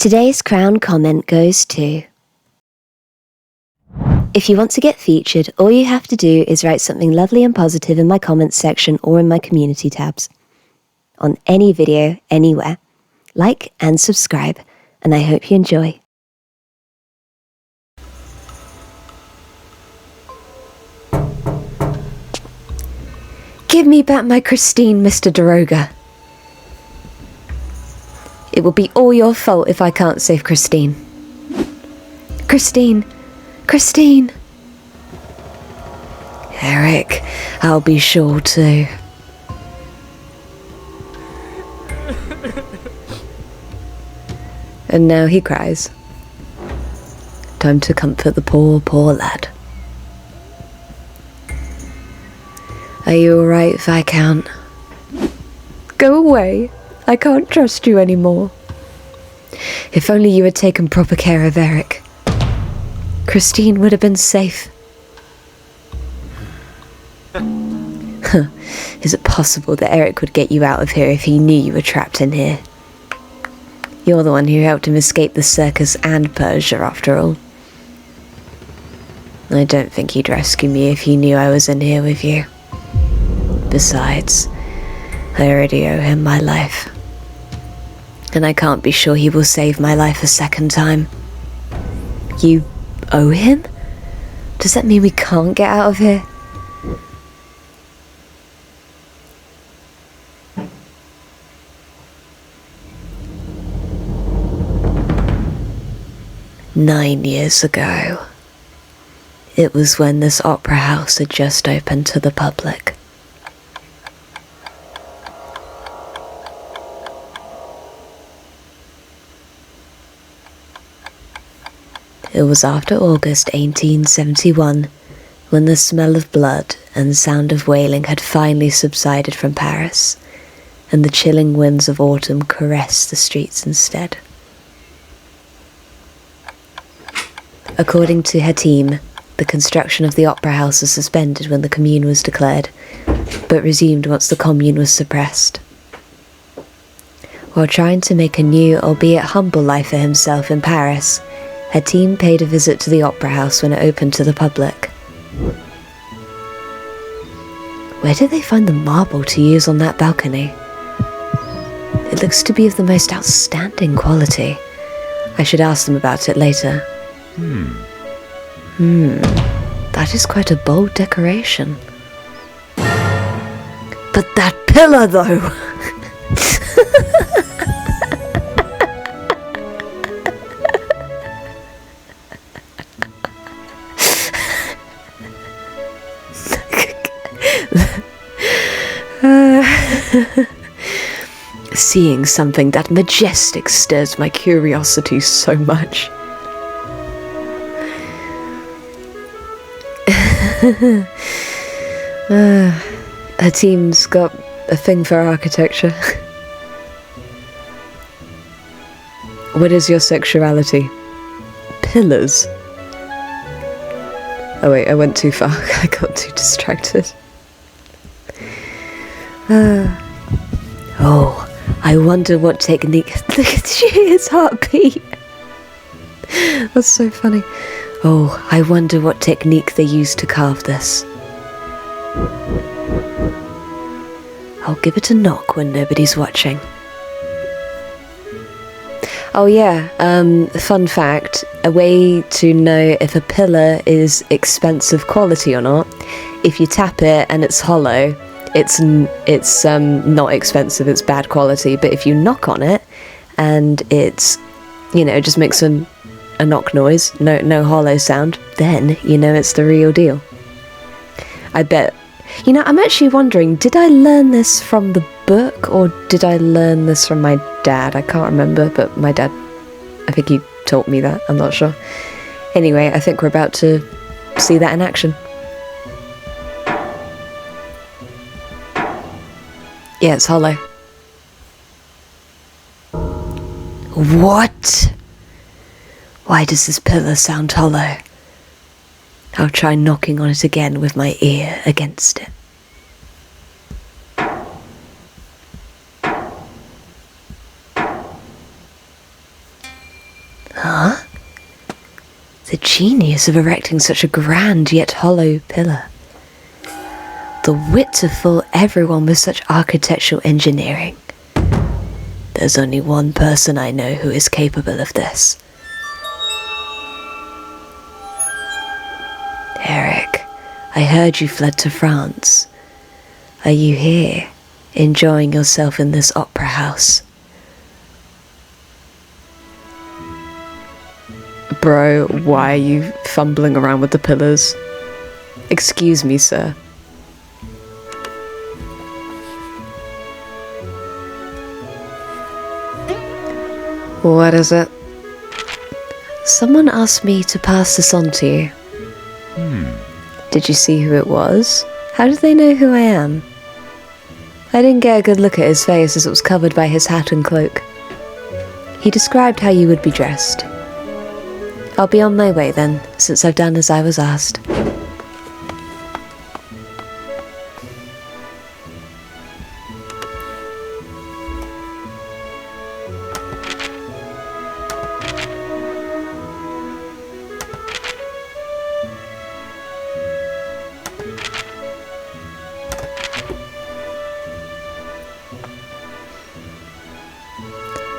Today's Crown comment goes to... If you want to get featured, all you have to do is write something lovely and positive in my comments section or in my community tabs. On any video, anywhere. Like and subscribe, and I hope you enjoy. Give me back my Christine, Mr. Daroga. It will be all your fault if I can't save Christine. Christine! Christine! Erik, I'll be sure to. And now he cries. Time to comfort the poor, poor lad. Are you alright, Viscount? Go away. I can't trust you anymore. If only you had taken proper care of Erik. Christine would have been safe. Is it possible that Erik would get you out of here if he knew you were trapped in here? You're the one who helped him escape the circus and Persia, after all. I don't think he'd rescue me if he knew I was in here with you. Besides, I already owe him my life. And I can't be sure he will save my life a second time. You owe him? Does that mean we can't get out of here? "9 years ago. It was when this opera house had just opened to the public. It was after August 1871, when the smell of blood and sound of wailing had finally subsided from Paris, and the chilling winds of autumn caressed the streets instead. According to her team, the construction of the opera house was suspended when the Commune was declared, but resumed once the Commune was suppressed. While trying to make a new, albeit humble life for himself in Paris, her team paid a visit to the opera house when it opened to the public. Where did they find the marble to use on that balcony? It looks to be of the most outstanding quality. I should ask them about it later. That is quite a bold decoration. But that pillar, though! Seeing something that majestic stirs my curiosity so much. Her team's got a thing for architecture. What is your sexuality? Pillars. Oh wait, I went too far. I got too distracted. Oh, I wonder what technique... Look at his heartbeat. That's so funny. Oh, I wonder what technique they used to carve this. I'll give it a knock when nobody's watching. Oh yeah, fun fact, a way to know if a pillar is expensive quality or not, if you tap it and it's hollow, it's not expensive, it's bad quality, but if you knock on it and it's, you know, just makes a knock noise, no hollow sound, then you know it's the real deal. I bet. You know, I'm actually wondering, did I learn this from the book or did I learn this from my dad? I can't remember, but my dad, I think he taught me that, I'm not sure. Anyway, I think we're about to see that in action. Yeah, it's hollow. What? Why does this pillar sound hollow? I'll try knocking on it again with my ear against it. The genius of erecting such a grand yet hollow pillar. The wit to fool everyone with such architectural engineering. There's only one person I know who is capable of this. Erik, I heard you fled to France. Are you here, enjoying yourself in this opera house? Bro, why are you fumbling around with the pillars? Excuse me, sir. What is it? Someone asked me to pass this on to you. Did you see who it was? How did they know who I am? I didn't get a good look at his face as it was covered by his hat and cloak. He described how you would be dressed. I'll be on my way then, since I've done as I was asked.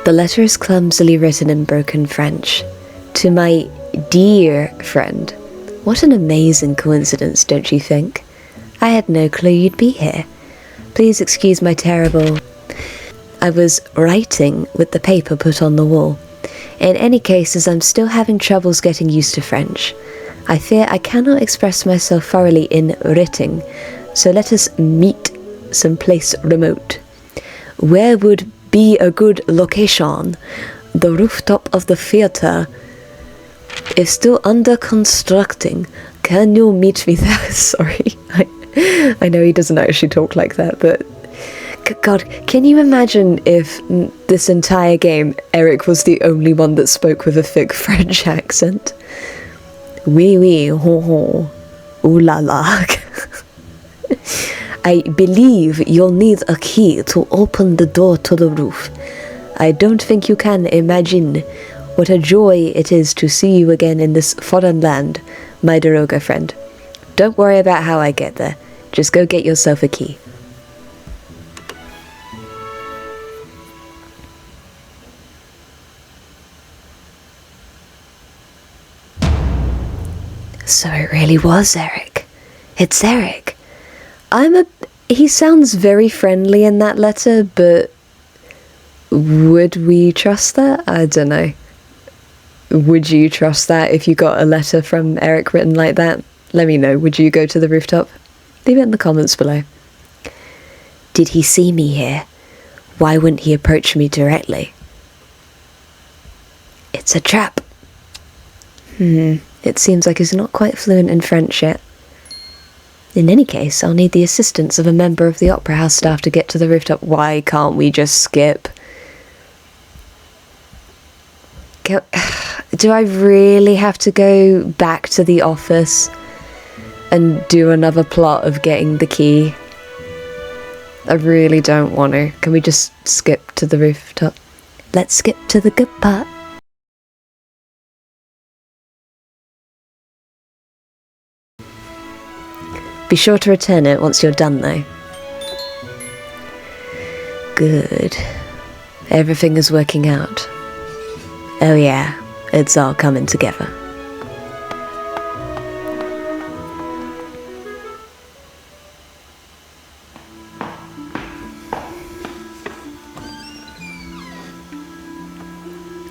The letter is clumsily written in broken French. To my dear friend. What an amazing coincidence, don't you think? I had no clue you'd be here. Please excuse my terrible... I was writing with the paper put on the wall. In any case, as I'm still having troubles getting used to French, I fear I cannot express myself thoroughly in writing, so let us meet someplace remote. Where would be a good location? The rooftop of the theatre is still under constructing. Can you meet me there? Sorry, I know he doesn't actually talk like that, but God, can you imagine if this entire game Erik was the only one that spoke with a thick French accent? Oui, oui, ho, ho, ooh la la. I believe you'll need a key to open the door to the roof. I don't think you can imagine what a joy it is to see you again in this foreign land, my Daroga friend. Don't worry about how I get there. Just go get yourself a key. So it really was Erik. It's Erik. He sounds very friendly in that letter, but would we trust that? I don't know. Would you trust that if you got a letter from Erik written like that? Let me know. Would you go to the rooftop? Leave it in the comments below. Did he see me here? Why wouldn't he approach me directly? It's a trap. It seems like he's not quite fluent in French yet. In any case, I'll need the assistance of a member of the Opera House staff to get to the rooftop. Why can't we just skip? Do I really have to go back to the office and do another plot of getting the key? I really don't want to. Can we just skip to the rooftop? Let's skip to the good part. Be sure to return it once you're done, though. Good. Everything is working out. Oh yeah, it's all coming together.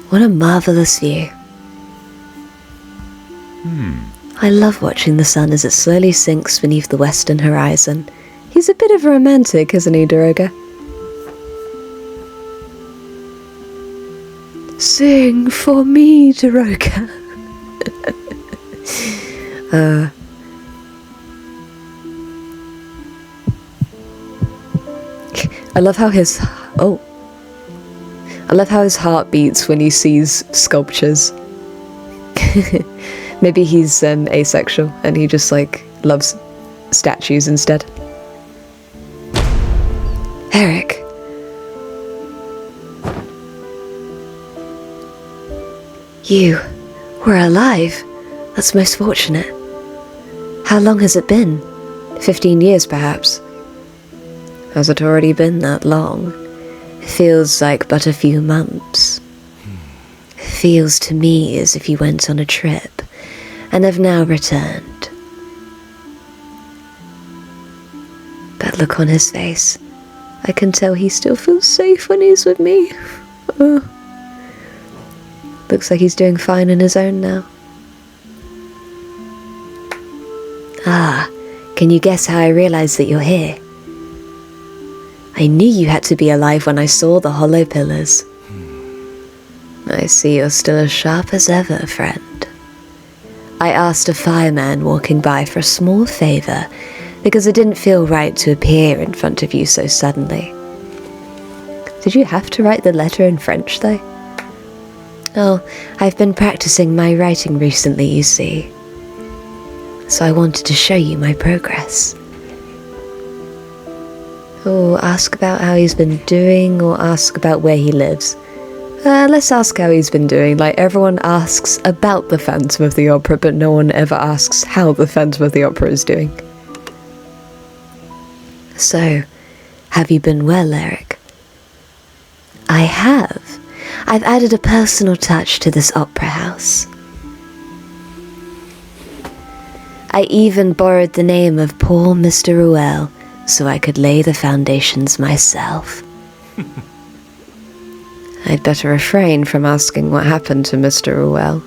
What a marvelous view. I love watching the sun as it slowly sinks beneath the western horizon. He's a bit of a romantic, isn't he, Daroga? Sing for me, Daroga. I love how his heart beats when he sees sculptures. Maybe he's asexual and he just like loves statues instead. Erik. You were alive. That's most fortunate. How long has it been? 15 years, perhaps? Has it already been that long? It feels like but a few months. It feels to me as if you went on a trip and have now returned. That look on his face. I can tell he still feels safe when he's with me. Oh. Looks like he's doing fine on his own now. Ah, can you guess how I realized that you're here? I knew you had to be alive when I saw the hollow pillars. I see you're still as sharp as ever, friend. I asked a fireman walking by for a small favor because it didn't feel right to appear in front of you so suddenly. Did you have to write the letter in French, though? Oh, I've been practicing my writing recently, you see. So I wanted to show you my progress. Oh, ask about how he's been doing, or ask about where he lives. Let's ask how he's been doing. Like, everyone asks about the Phantom of the Opera, but no one ever asks how the Phantom of the Opera is doing. So, have you been well, Erik? I have. I've added a personal touch to this opera house. I even borrowed the name of poor Mr. Raoul so I could lay the foundations myself. I'd better refrain from asking what happened to Mr. Raoul.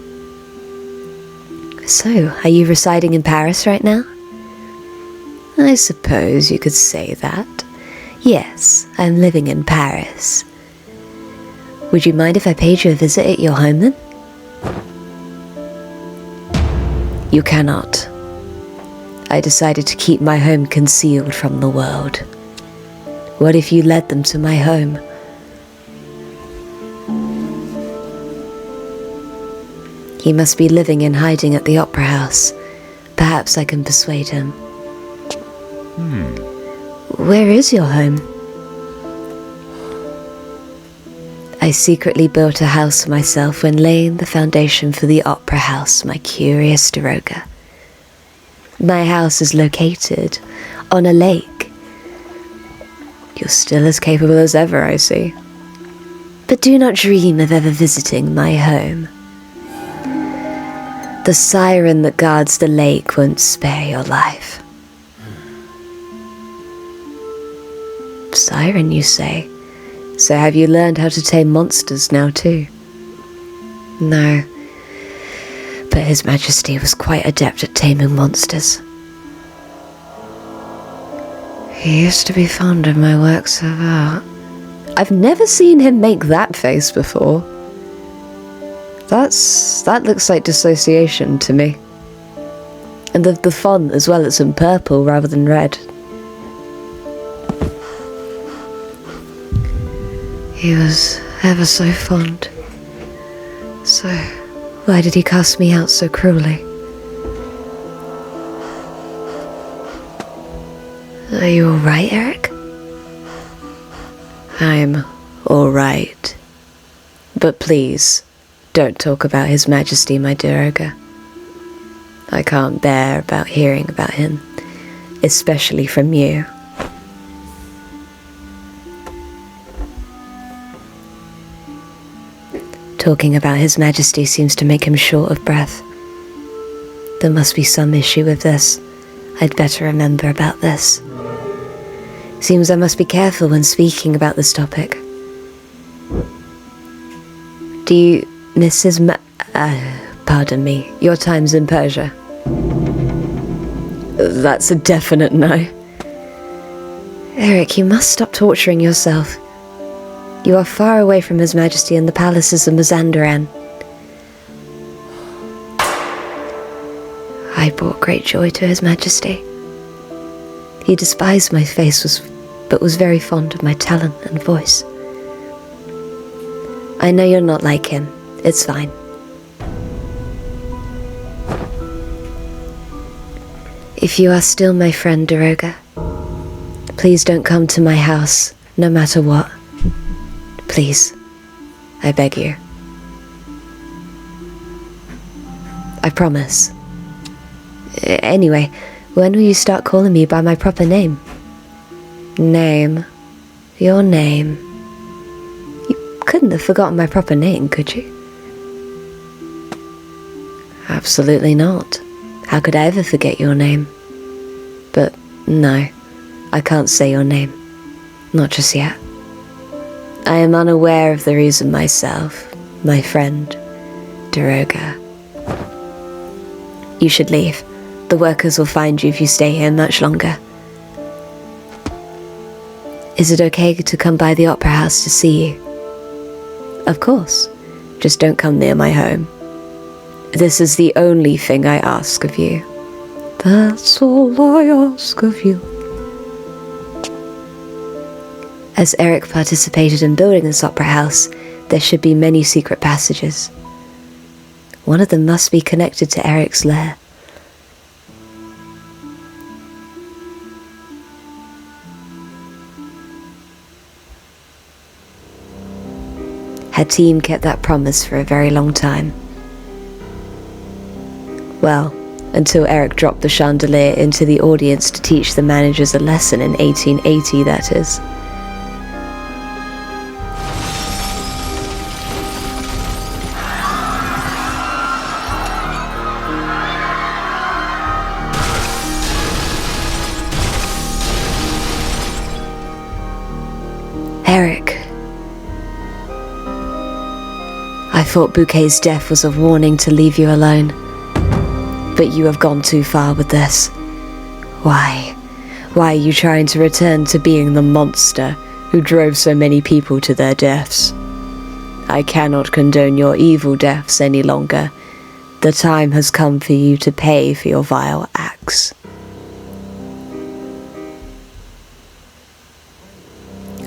So, are you residing in Paris right now? I suppose you could say that. Yes, I'm living in Paris. Would you mind if I paid you a visit at your home then? You cannot. I decided to keep my home concealed from the world. What if you led them to my home? He must be living in hiding at the opera house. Perhaps I can persuade him. Where is your home? I secretly built a house for myself when laying the foundation for the opera house, my curious Daroga. My house is located on a lake. You're still as capable as ever, I see. But do not dream of ever visiting my home. The SIREN that guards the lake won't spare your life. SIREN, you say? So have you learned how to tame monsters now too? No. But His Majesty was quite adept at taming monsters. He used to be fond of my works of art. I've never seen him make that face before. That looks like dissociation to me. And the font as well, it's in purple rather than red. He was ever so fond. So, why did he cast me out so cruelly? Are you alright, Erik? I'm alright. But please, don't talk about His Majesty, my Daroga. I can't bear about hearing about him, especially from you. Talking about His Majesty seems to make him short of breath. There must be some issue with this. I'd better remember about this. Seems I must be careful when speaking about this topic. Do you miss His pardon me, your times in Persia? That's a definite no. Erik, you must stop torturing yourself. You are far away from His Majesty in the palaces of Mazandaran. I brought great joy to His Majesty. He despised my face, but was very fond of my talent and voice. I know you're not like him. It's fine. If you are still my friend, Daroga, please don't come to my house, no matter what. Please, I beg you. I promise. Anyway, when will you start calling me by my proper name? Name. Your name. You couldn't have forgotten my proper name, could you? Absolutely not. How could I ever forget your name? But no, I can't say your name. Not just yet. I am unaware of the reason myself, my friend, Daroga. You should leave. The workers will find you if you stay here much longer. Is it okay to come by the opera house to see you? Of course. Just don't come near my home. This is the only thing I ask of you. That's all I ask of you. As Erik participated in building this opera house, there should be many secret passages. One of them must be connected to Erik's lair. Her team kept that promise for a very long time. Well, until Erik dropped the chandelier into the audience to teach the managers a lesson in 1880, that is. Erik. I thought Bouquet's death was a warning to leave you alone. But you have gone too far with this. Why? Why are you trying to return to being the monster who drove so many people to their deaths? I cannot condone your evil deaths any longer. The time has come for you to pay for your vile acts.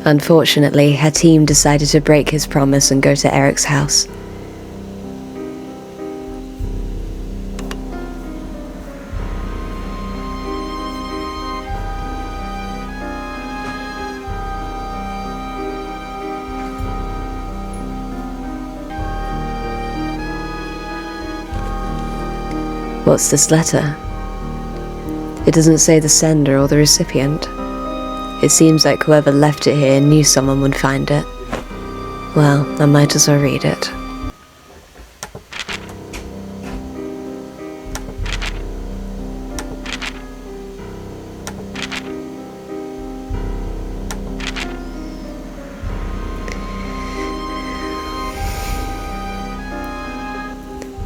Unfortunately, her team decided to break his promise and go to Erik's house. What's this letter? It doesn't say the sender or the recipient. It seems like whoever left it here knew someone would find it. Well, I might as well read it.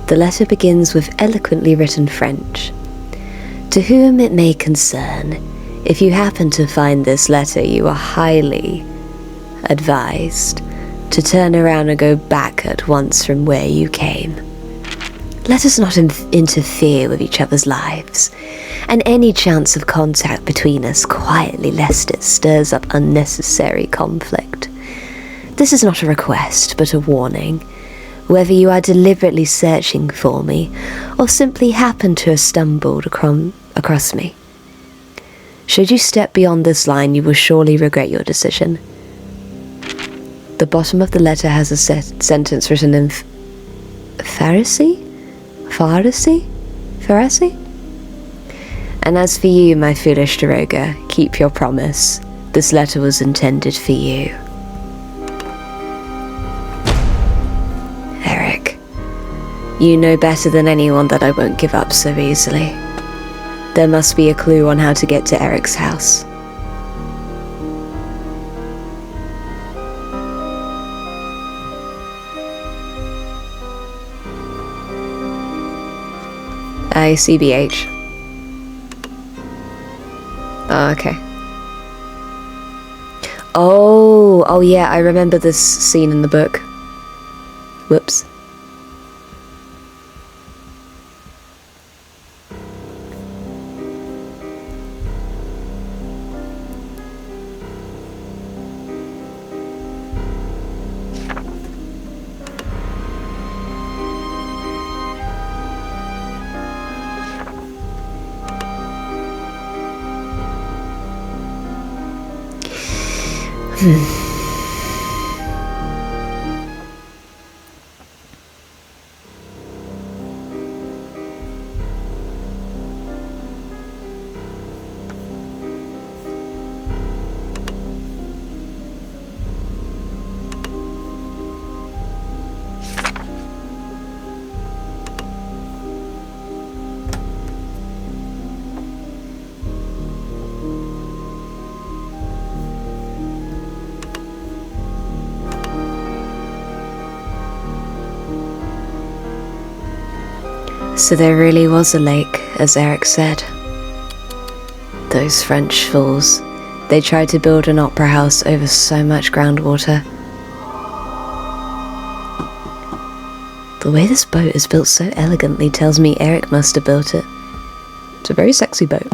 The letter begins with eloquently written French. To whom it may concern, if you happen to find this letter, you are highly advised to turn around and go back at once from where you came. Let us not interfere with each other's lives, and any chance of contact between us quietly, lest it stirs up unnecessary conflict. This is not a request, but a warning. Whether you are deliberately searching for me, or simply happen to have stumbled across me. Should you step beyond this line, you will surely regret your decision. The bottom of the letter has a sentence written in Pharisee? And as for you, my foolish Daroga, keep your promise. This letter was intended for you. Erik, you know better than anyone that I won't give up so easily. There must be a clue on how to get to Erik's house. CBH. Oh, okay. Oh yeah, I remember this scene in the book. Whoops. So there really was a lake, as Erik said. Those French fools. They tried to build an opera house over so much groundwater. The way this boat is built so elegantly tells me Erik must have built it. It's a very sexy boat.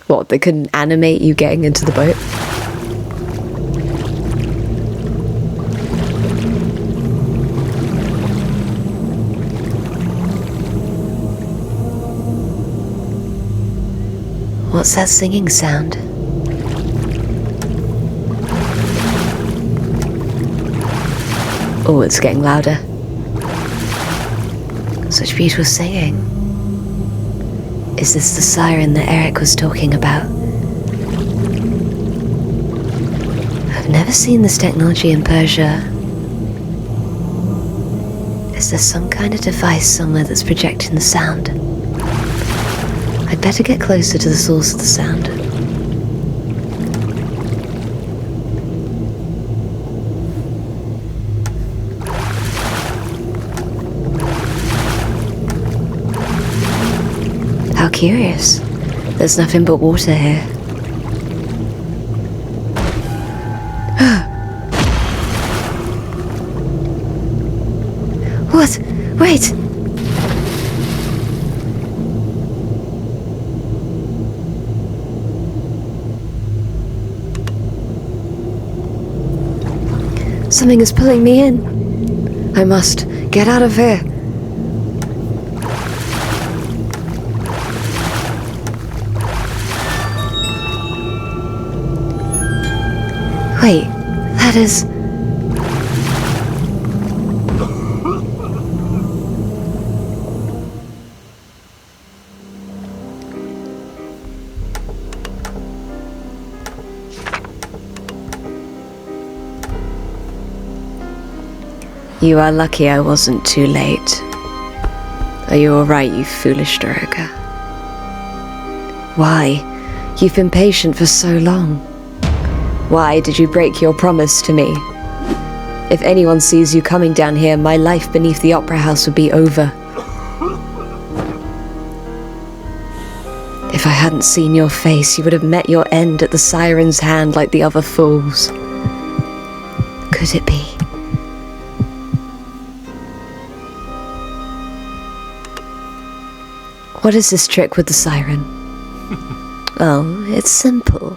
What, they couldn't animate you getting into the boat? What's that singing sound? Oh, it's getting louder. Such beautiful singing. Is this the siren that Erik was talking about? I've never seen this technology in Persia. Is there some kind of device somewhere that's projecting the sound? I'd better get closer to the source of the sound. How curious. There's nothing but water here. What? Wait! Something is pulling me in. I must get out of here. Wait, that is... You are lucky I wasn't too late. Are you alright, you foolish Daroga? Why? You've been patient for so long. Why did you break your promise to me? If anyone sees you coming down here, my life beneath the opera house would be over. If I hadn't seen your face, you would have met your end at the siren's hand like the other fools. Could it be? What is this trick with the siren? Oh, it's simple.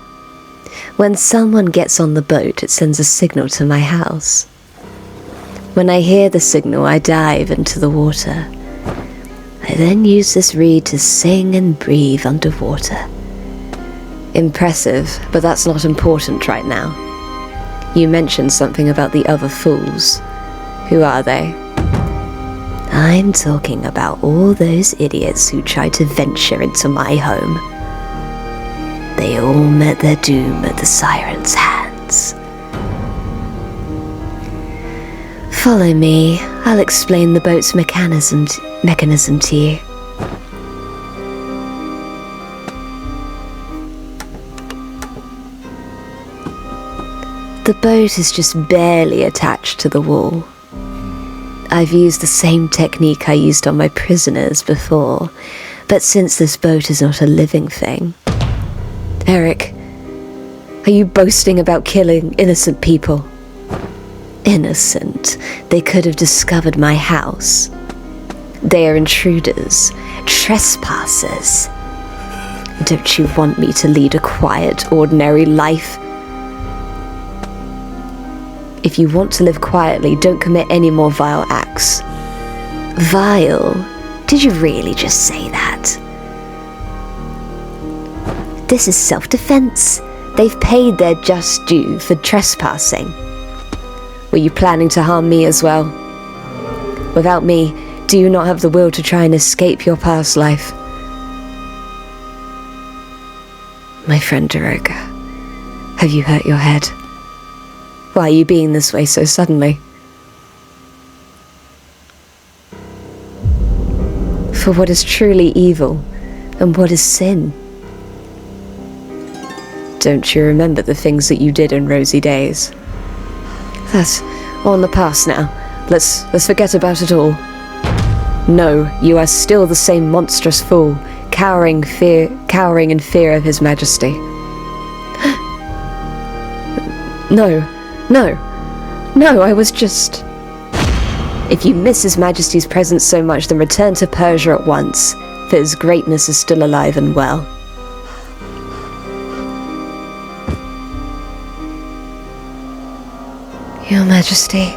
When someone gets on the boat, it sends a signal to my house. When I hear the signal, I dive into the water. I then use this reed to sing and breathe underwater. Impressive, but that's not important right now. You mentioned something about the other fools. Who are they? I'm talking about all those idiots who tried to venture into my home. They all met their doom at the siren's hands. Follow me. I'll explain the boat's mechanism to you. The boat is just barely attached to the wall. I've used the same technique I used on my prisoners before, but since this boat is not a living thing... Erik, are you boasting about killing innocent people? Innocent? They could have discovered my house. They are intruders, trespassers. Don't you want me to lead a quiet, ordinary life? If you want to live quietly, don't commit any more vile acts. Vile? Did you really just say that? This is self-defense. They've paid their just due for trespassing. Were you planning to harm me as well? Without me, do you not have the will to try and escape your past life? My friend Daroga, have you hurt your head? Why are you being this way so suddenly? For what is truly evil, and what is sin? Don't you remember the things that you did in rosy days? That's all in the past now. Let's forget about it all. No, you are still the same monstrous fool, cowering in fear of His Majesty. No, I was just... If you miss His Majesty's presence so much, then return to Persia at once, for His greatness is still alive and well. Your Majesty,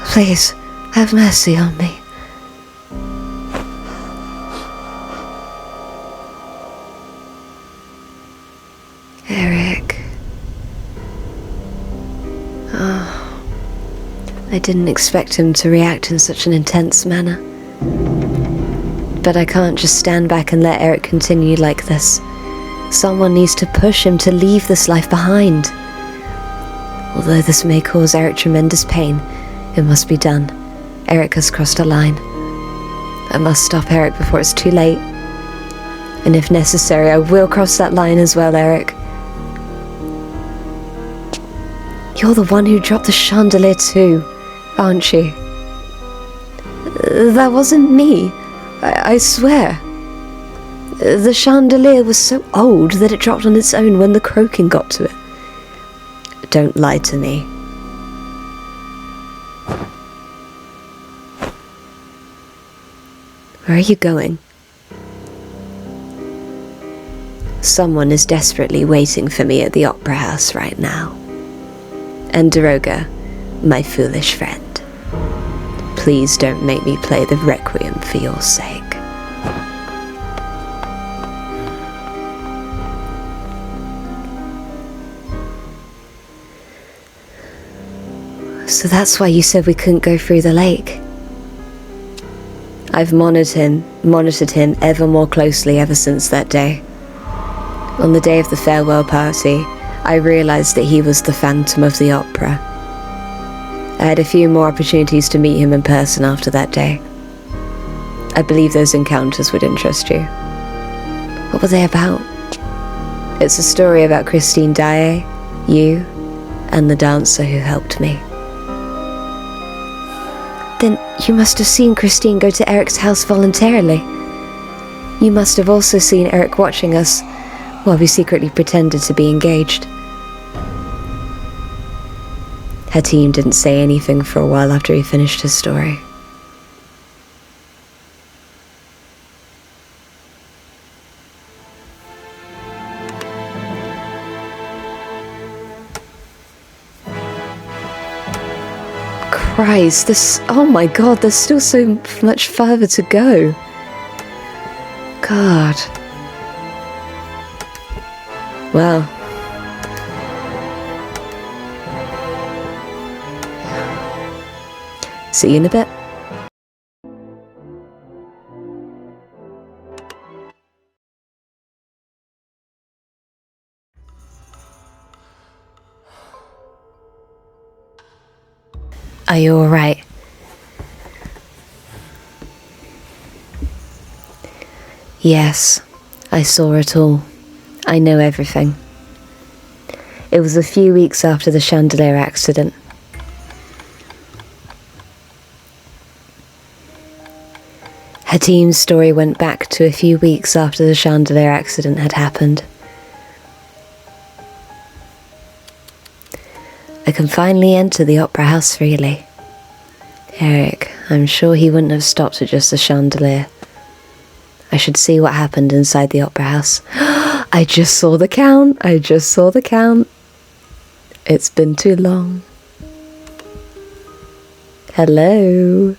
please, have mercy on me. Erik. Oh, I didn't expect him to react in such an intense manner. But I can't just stand back and let Erik continue like this. Someone needs to push him to leave this life behind. Although this may cause Erik tremendous pain, it must be done. Erik has crossed a line. I must stop Erik before it's too late. And if necessary, I will cross that line as well, Erik. You're the one who dropped the chandelier too, aren't you? That wasn't me. I swear. The chandelier was so old that it dropped on its own when the croaking got to it. Don't lie to me. Where are you going? Someone is desperately waiting for me at the opera house right now. And Daroga, my foolish friend, please don't make me play the requiem for your sake. So that's why you said we couldn't go through the lake. I've monitored him ever more closely ever since that day. On the day of the farewell party, I realized that he was the Phantom of the Opera. I had a few more opportunities to meet him in person after that day. I believe those encounters would interest you. What were they about? It's a story about Christine Daae, you, and the dancer who helped me. Then you must have seen Christine go to Erik's house voluntarily. You must have also seen Erik watching us while we secretly pretended to be engaged. Her team didn't say anything for a while after he finished his story. Christ, oh my god, there's still so much further to go. God. Well. See you in a bit. Are you alright? Yes, I saw it all. I know everything. It was a few weeks after the chandelier accident. Her team's story went back to a few weeks after the chandelier accident had happened. I can finally enter the opera house freely. Erik, I'm sure he wouldn't have stopped at just the chandelier. I should see what happened inside the opera house. I just saw the count. It's been too long. Hello.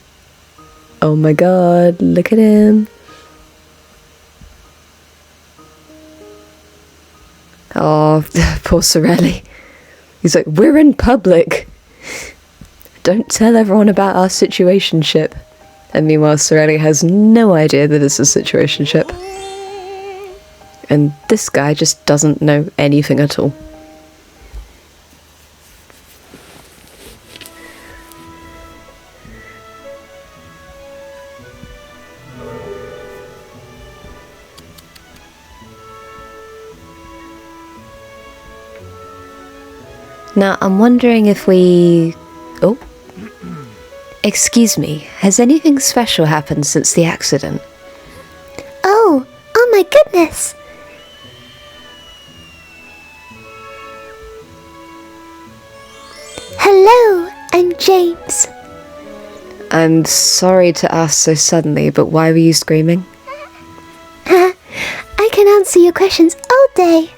Oh my god, look at him. Oh, poor Sorelli. He's like, we're in public. Don't tell everyone about our situationship. And meanwhile, Sorelli has no idea that it's a situationship. And this guy just doesn't know anything at all. Now, I'm wondering if we Excuse me, has anything special happened since the accident? Oh my goodness! Hello, I'm James. I'm sorry to ask so suddenly, but why were you screaming? I can answer your questions all day.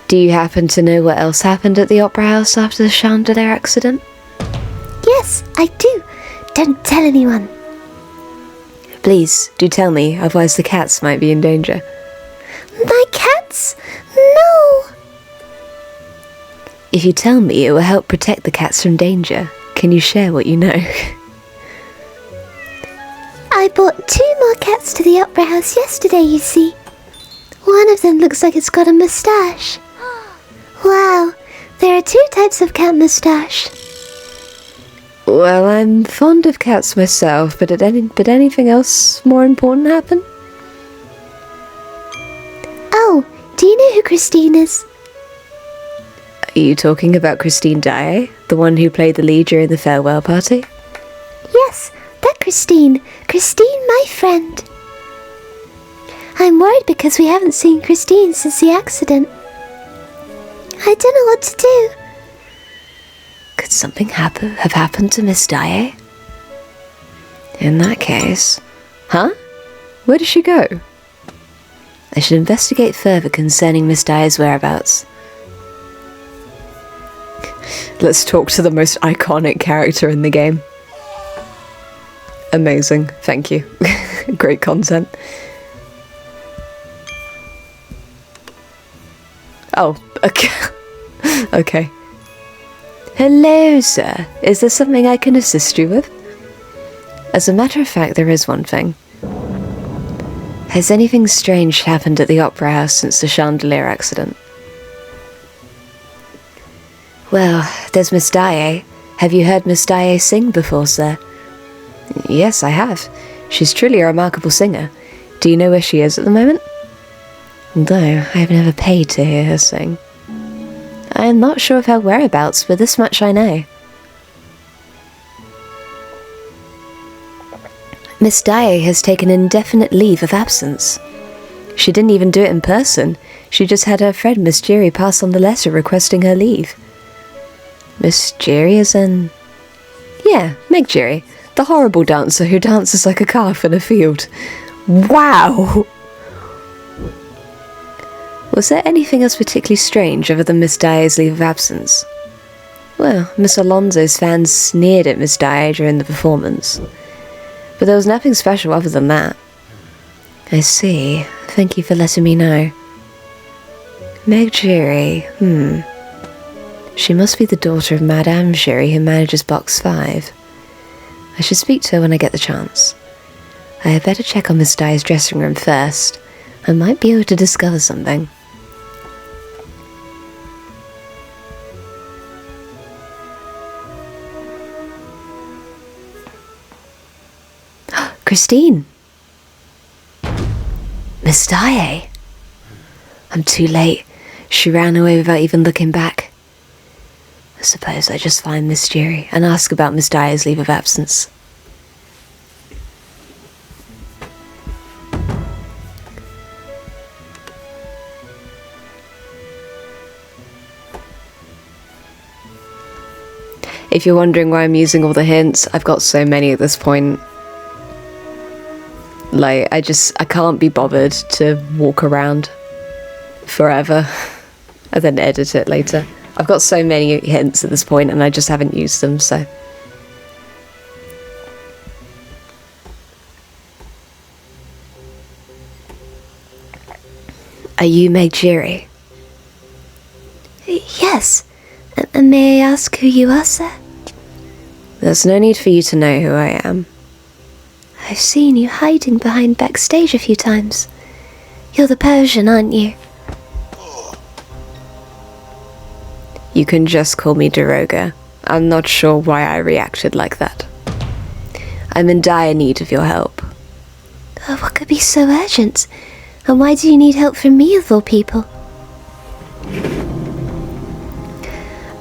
Do you happen to know what else happened at the Opera House after the chandelier accident? Yes, I do. Don't tell anyone. Please, do tell me, otherwise the cats might be in danger. My cats? No! If you tell me, it will help protect the cats from danger. Can you share what you know? I brought 2 more cats to the Opera House yesterday, you see. One of them looks like it's got a moustache. Wow, there are 2 types of cat moustache. Well, I'm fond of cats myself, but did anything else more important happen? Oh, do you know who Christine is? Are you talking about Christine Daae, the one who played the lead during the farewell party? Yes, that Christine. Christine, my friend. I'm worried because we haven't seen Christine since the accident. I don't know what to do. Could something have happened to Miss Daae? In that case... Huh? Where did she go? I should investigate further concerning Miss Daae's whereabouts. Let's talk to the most iconic character in the game. Amazing, thank you. Great content. Oh, okay. Okay. Hello, sir. Is there something I can assist you with? As a matter of fact, there is one thing. Has anything strange happened at the Opera House since the chandelier accident? Well, there's Miss Daae. Have you heard Miss Daae sing before, sir? Yes, I have. She's truly a remarkable singer. Do you know where she is at the moment? No, I've never paid to hear her sing. I am not sure of her whereabouts, but this much I know. Miss Daae has taken indefinite leave of absence. She didn't even do it in person. She just had her friend Miss Jerry pass on the letter requesting her leave. Miss Jerry as in... Yeah, Meg Jerry, the horrible dancer who dances like a calf in a field. Wow! Was there anything else particularly strange other than Miss Daae's leave of absence? Well, Miss Alonso's fans sneered at Miss Daae during the performance. But there was nothing special other than that. I see. Thank you for letting me know. Meg Giry, She must be the daughter of Madame Giry who manages Box 5. I should speak to her when I get the chance. I had better check on Miss Daae's dressing room first. I might be able to discover something. Christine! Miss Daae! I'm too late. She ran away without even looking back. I suppose I just find Miss Jerry and ask about Miss Daae's leave of absence. If you're wondering why I'm using all the hints, I've got so many at this point. Like, I can't be bothered to walk around forever and then edit it later. I've got so many hints at this point and I just haven't used them, so... Are you Meg Giry? Yes. May I ask who you are, sir? There's no need for you to know who I am. I've seen you hiding behind backstage a few times. You're the Persian, aren't you? You can just call me Daroga. I'm not sure why I reacted like that. I'm in dire need of your help. Oh, what could be so urgent? And why do you need help from me, of all people?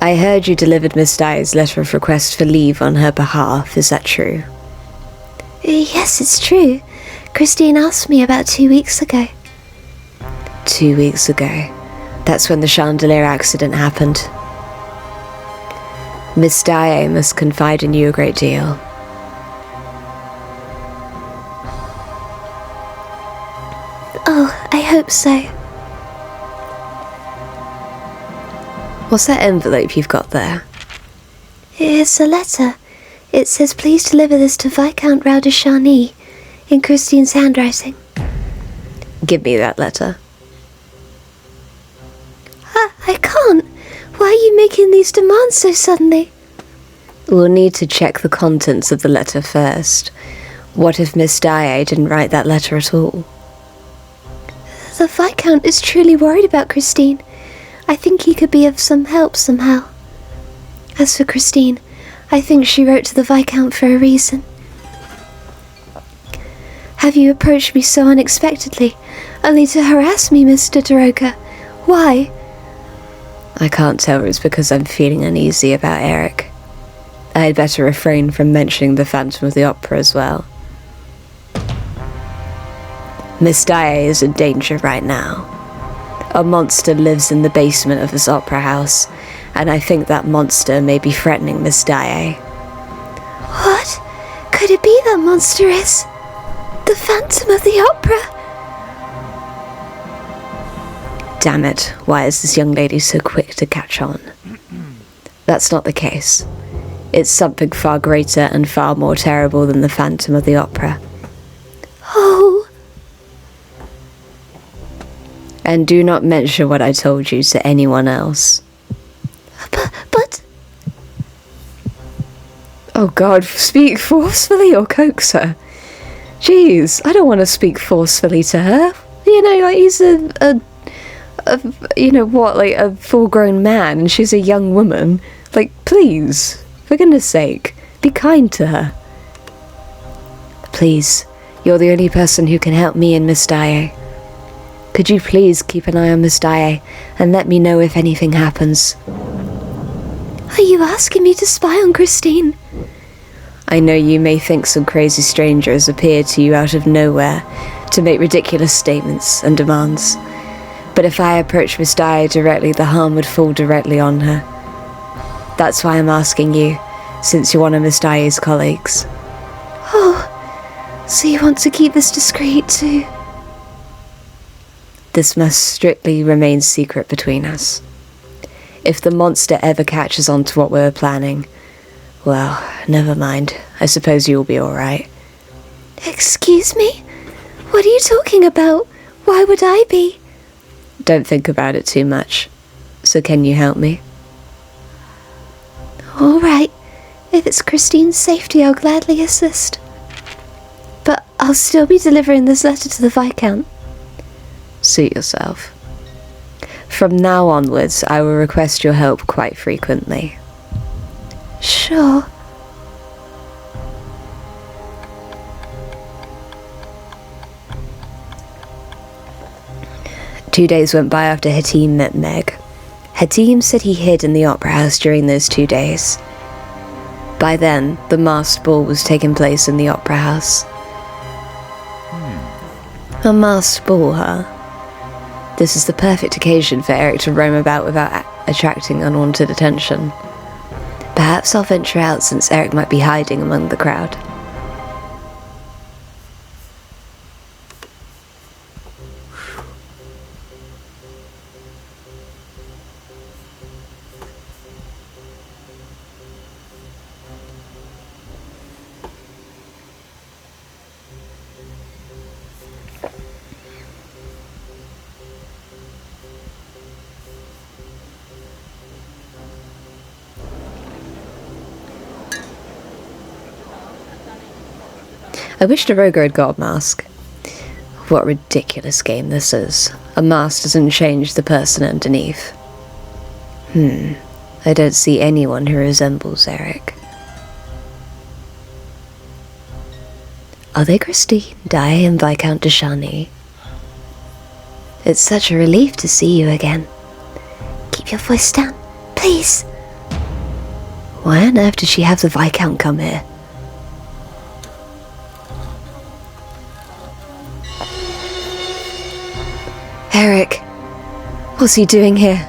I heard you delivered Miss Daae's letter of request for leave on her behalf. Is that true? Yes, it's true. Christine asked me about 2 weeks ago. 2 weeks ago. That's when the chandelier accident happened. Miss Daae must confide in you a great deal. Oh, I hope so. What's that envelope you've got there? It's a letter. It says, please deliver this to Viscount Raoul De Chagney, in Christine's handwriting. Give me that letter. I can't. Why are you making these demands so suddenly? We'll need to check the contents of the letter first. What if Miss Daae didn't write that letter at all? The Viscount is truly worried about Christine. I think he could be of some help somehow. As for Christine, I think she wrote to the Viscount for a reason. Have you approached me so unexpectedly, only to harass me, Mr. Daroga? Why? I can't tell it's because I'm feeling uneasy about Erik. I had better refrain from mentioning the Phantom of the Opera as well. Miss Daae is in danger right now. A monster lives in the basement of this opera house, and I think that monster may be threatening Miss Daae. What? Could it be that monster is the Phantom of the Opera? Damn it, why is this young lady so quick to catch on? That's not the case. It's something far greater and far more terrible than the Phantom of the Opera. Oh. And do not mention what I told you to anyone else. But... Oh God, speak forcefully or coax her? Jeez, I don't want to speak forcefully to her. You know, like, he's a full-grown man and she's a young woman. Like, please, for goodness sake, be kind to her. Please, you're the only person who can help me and Miss Daae. Could you please keep an eye on Miss Daae and let me know if anything happens? Are you asking me to spy on Christine? I know you may think some crazy stranger has appeared to you out of nowhere to make ridiculous statements and demands. But if I approach Miss Daae directly, the harm would fall directly on her. That's why I'm asking you, since you're one of Miss Daae's colleagues. Oh, so you want to keep this discreet too? This must strictly remain secret between us. If the monster ever catches on to what we're planning, well, never mind. I suppose you'll be alright. Excuse me? What are you talking about? Why would I be? Don't think about it too much. So can you help me? Alright. If it's Christine's safety, I'll gladly assist. But I'll still be delivering this letter to the Viscount. Suit yourself. From now onwards, I will request your help quite frequently. Sure. Two days went by after Hatim met Meg. Hatim said he hid in the opera house during those 2 days. By then, the masked ball was taking place in the opera house. A masked ball, huh? This is the perfect occasion for Erik to roam about without attracting unwanted attention. Perhaps I'll venture out since Erik might be hiding among the crowd. I wish Daroga had got a mask. What a ridiculous game this is. A mask doesn't change the person underneath. I don't see anyone who resembles Erik. Are they Christine, Daae, and Viscount De Chagney? It's such a relief to see you again. Keep your voice down, please. Why on earth did she have the Viscount come here? Erik, what's he doing here?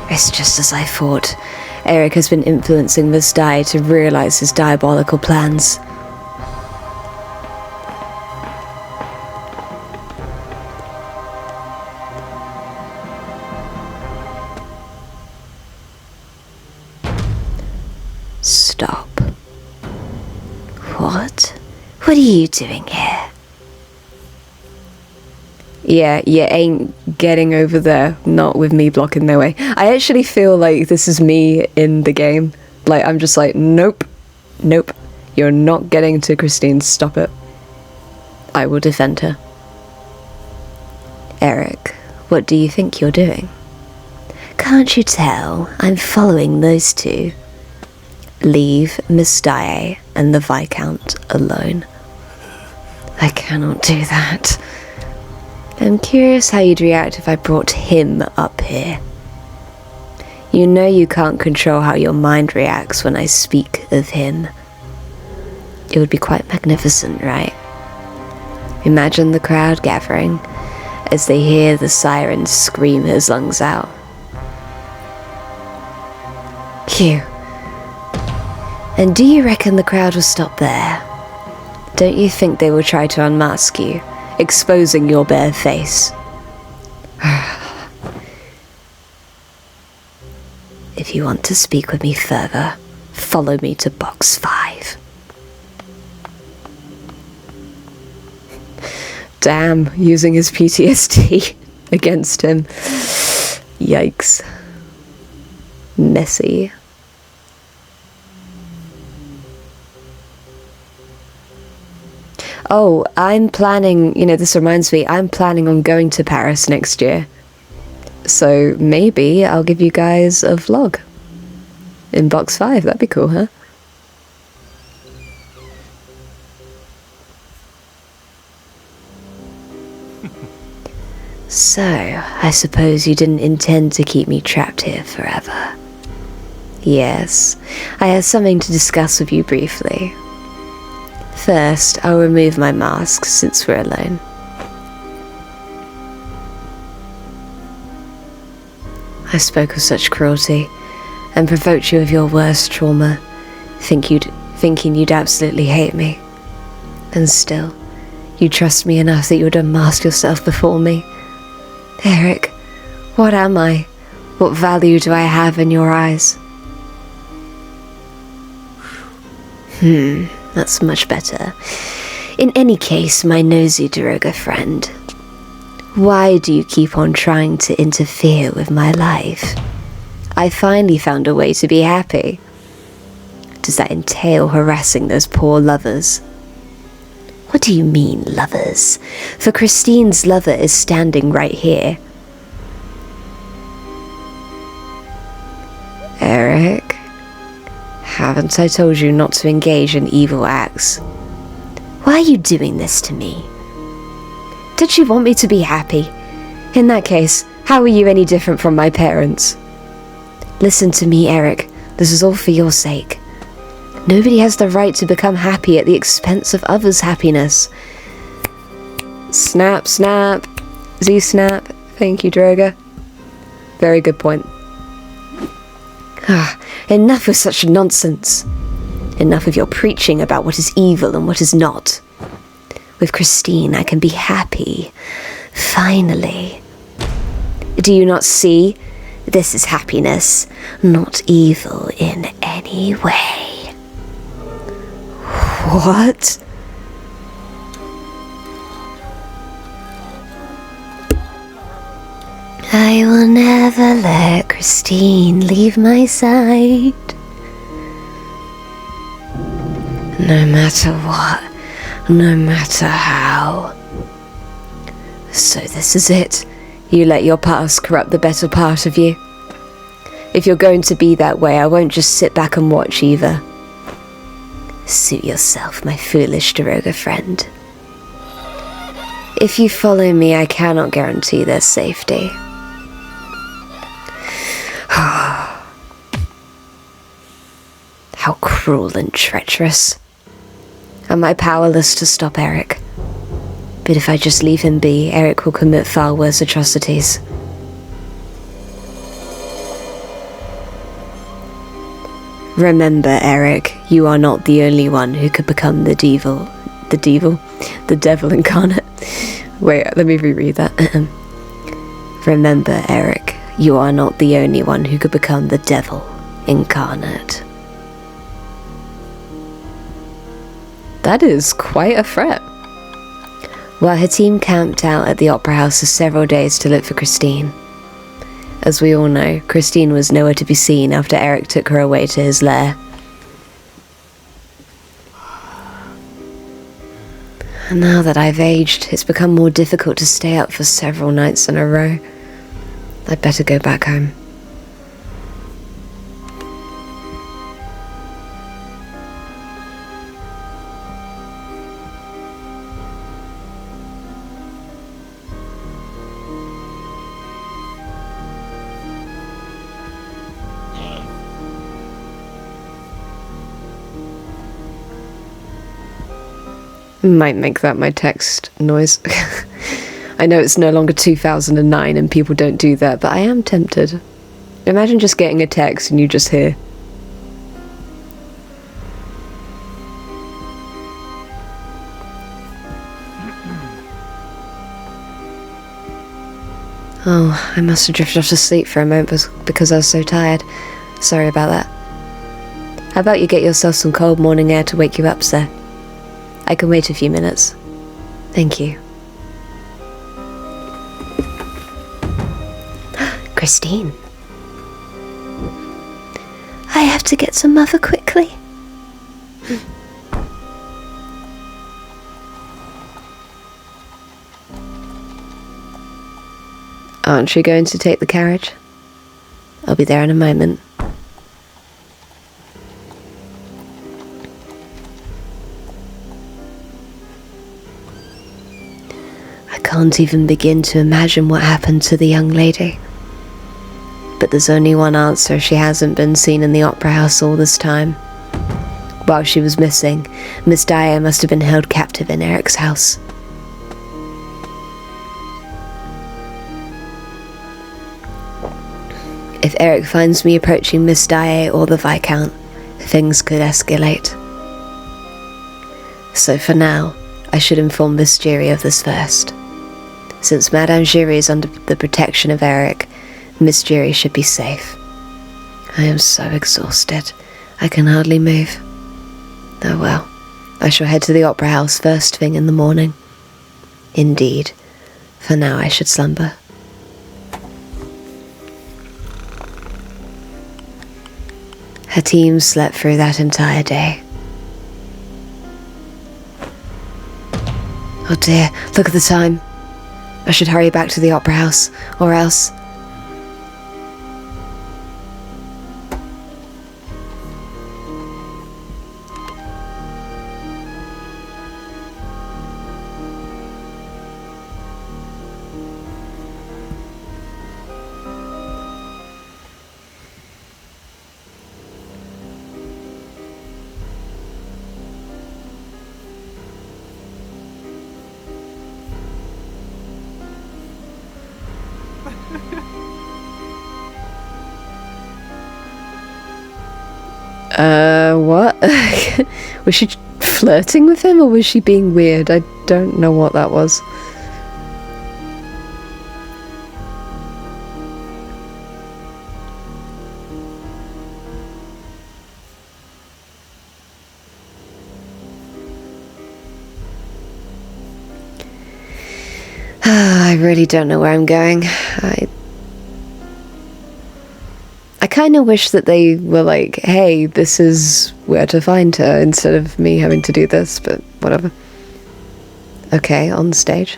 It's just as I thought. Erik has been influencing this Daae to realize his diabolical plans. Stop. What? What are you doing here? Yeah, you ain't getting over there, not with me blocking their way. I actually feel like this is me in the game. Like, I'm just like, nope, nope, you're not getting to Christine, stop it. I will defend her. Erik, what do you think you're doing? Can't you tell I'm following those two? Leave Miss Daae and the Viscount alone. I cannot do that. I'm curious how you'd react if I brought him up here. You know you can't control how your mind reacts when I speak of him. It would be quite magnificent, right? Imagine the crowd gathering as they hear the siren scream his lungs out. Phew. And do you reckon the crowd will stop there? Don't you think they will try to unmask you, exposing your bare face? If you want to speak with me further, follow me to box 5. Damn, using his PTSD against him. Yikes. Messy. Oh, I'm planning, this reminds me, I'm planning on going to Paris next year. So maybe I'll give you guys a vlog in box 5. That'd be cool, huh? So, I suppose you didn't intend to keep me trapped here forever. Yes, I have something to discuss with you briefly. First, I'll remove my mask since we're alone. I spoke with such cruelty and provoked you with your worst trauma, thinking you'd absolutely hate me. And still, you trust me enough that you would unmask yourself before me. Erik, what am I? What value do I have in your eyes? That's much better. In any case, my nosy Daroga friend, why do you keep on trying to interfere with my life? I finally found a way to be happy. Does that entail harassing those poor lovers? What do you mean, lovers? For Christine's lover is standing right here. Erik, haven't I told you not to engage in evil acts? Why are you doing this to me? Did you want me to be happy? In that case, how are you any different from my parents? Listen to me, Erik. This is all for your sake. Nobody has the right to become happy at the expense of others' happiness. Snap, snap. Z-snap. Thank you, Daroga. Very good point. Enough of such nonsense. Enough of your preaching about what is evil and what is not. With Christine, I can be happy. Finally. Do you not see? This is happiness, not evil in any way. What? I will never let Christine leave my side. No matter what, no matter how. So this is it. You let your past corrupt the better part of you. If you're going to be that way, I won't just sit back and watch either. Suit yourself, my foolish Daroga friend. If you follow me, I cannot guarantee their safety. cruel and treacherous. Am I powerless to stop Erik? But if I just leave him be, Erik will commit far worse atrocities. Remember, Erik, you are not the only one who could become the devil incarnate. Wait, let me reread that. Remember, Erik, you are not the only one who could become the devil incarnate. That is quite a threat. While her team camped out at the Opera House for several days to look for Christine. As we all know, Christine was nowhere to be seen after Erik took her away to his lair. And now that I've aged, it's become more difficult to stay up for several nights in a row. I'd better go back home. Might make that my text noise. I know it's no longer 2009 and people don't do that, but I am tempted. Imagine just getting a text and you just hear. Oh, I must have drifted off to sleep for a moment because I was so tired. Sorry about that. How about you get yourself some cold morning air to wake you up, sir? I can wait a few minutes. Thank you. Christine. I have to get some mother quickly. Aren't you going to take the carriage? I'll be there in a moment. I can't even begin to imagine what happened to the young lady. But there's only one answer: she hasn't been seen in the Opera House all this time. While she was missing, Miss Daae must have been held captive in Erik's house. If Erik finds me approaching Miss Daae or the Viscount, things could escalate. So for now, I should inform Miss Giry of this first. Since Madame Giry is under the protection of Erik, Miss Giry should be safe. I am so exhausted, I can hardly move. Oh well, I shall head to the Opera House first thing in the morning. Indeed, for now I should slumber. Her team slept through that entire day. Oh dear, look at the time. I should hurry back to the Opera House, or else... What? Was she flirting with him, or was she being weird? I don't know what that was. I really don't know where I'm going. I kind of wish that they were like, hey, this is where to find her, instead of me having to do this, but whatever. Okay, on stage.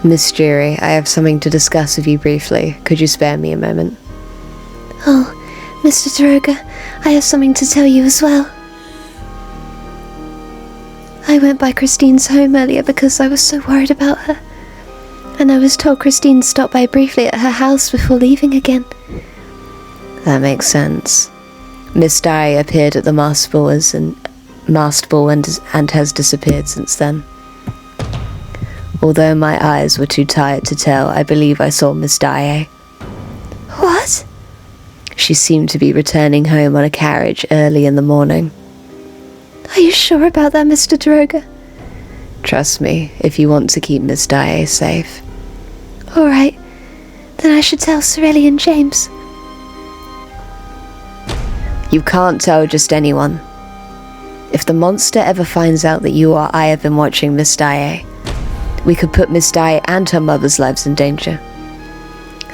Miss Jury, I have something to discuss with you briefly. Could you spare me a moment? Oh, Mr. Daroga, I have something to tell you as well. I went by Christine's home earlier because I was so worried about her. And I was told Christine stopped by briefly at her house before leaving again. That makes sense. Miss Daae appeared at the masked ball and has disappeared since then. Although my eyes were too tired to tell, I believe I saw Miss Daae. What? She seemed to be returning home on a carriage early in the morning. Are you sure about that, Mr. Daroga? Trust me, if you want to keep Miss Daae safe. Alright, then I should tell SIREN and James. You can't tell just anyone. If the monster ever finds out that you or I have been watching Miss Daae, we could put Miss Daae and her mother's lives in danger.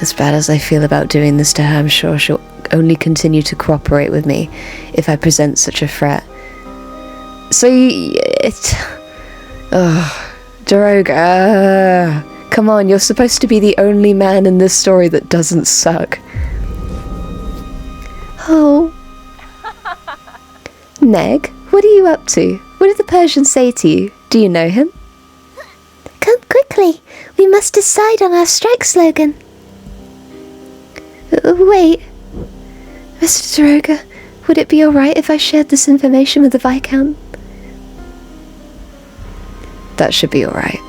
As bad as I feel about doing this to her, I'm sure she'll only continue to cooperate with me if I present such a threat. So Daroga, come on, you're supposed to be the only man in this story that doesn't suck. Oh. Meg, what are you up to? What did the Persian say to you? Do you know him? Come quickly, we must decide on our strike slogan. Wait, Mr. Daroga, would it be alright if I shared this information with the Viscount? That should be alright.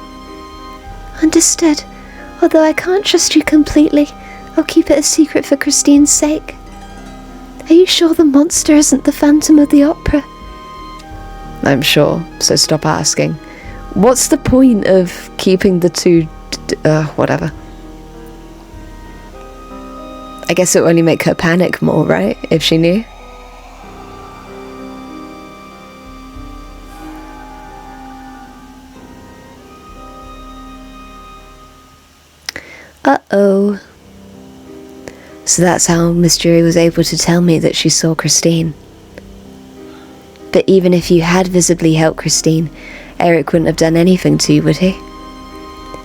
Understood. Although I can't trust you completely, I'll keep it a secret for Christine's sake. Are you sure the monster isn't the Phantom of the Opera? I'm sure, so stop asking. What's the point of keeping the two... whatever. I guess it would only make her panic more, right? If she knew. Uh-oh. So that's how Miss Jury was able to tell me that she saw Christine. But even if you had visibly helped Christine, Erik wouldn't have done anything to you, would he?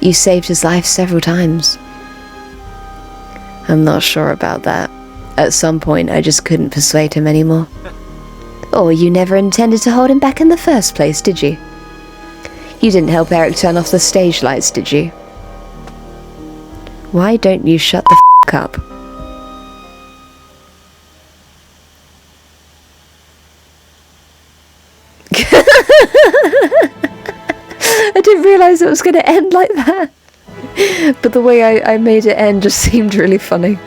You saved his life several times. I'm not sure about that. At some point, I just couldn't persuade him anymore. Or you never intended to hold him back in the first place, did you? You didn't help Erik turn off the stage lights, did you? Why don't you shut the f*** up? I didn't realise it was going to end like that. But the way I made it end just seemed really funny.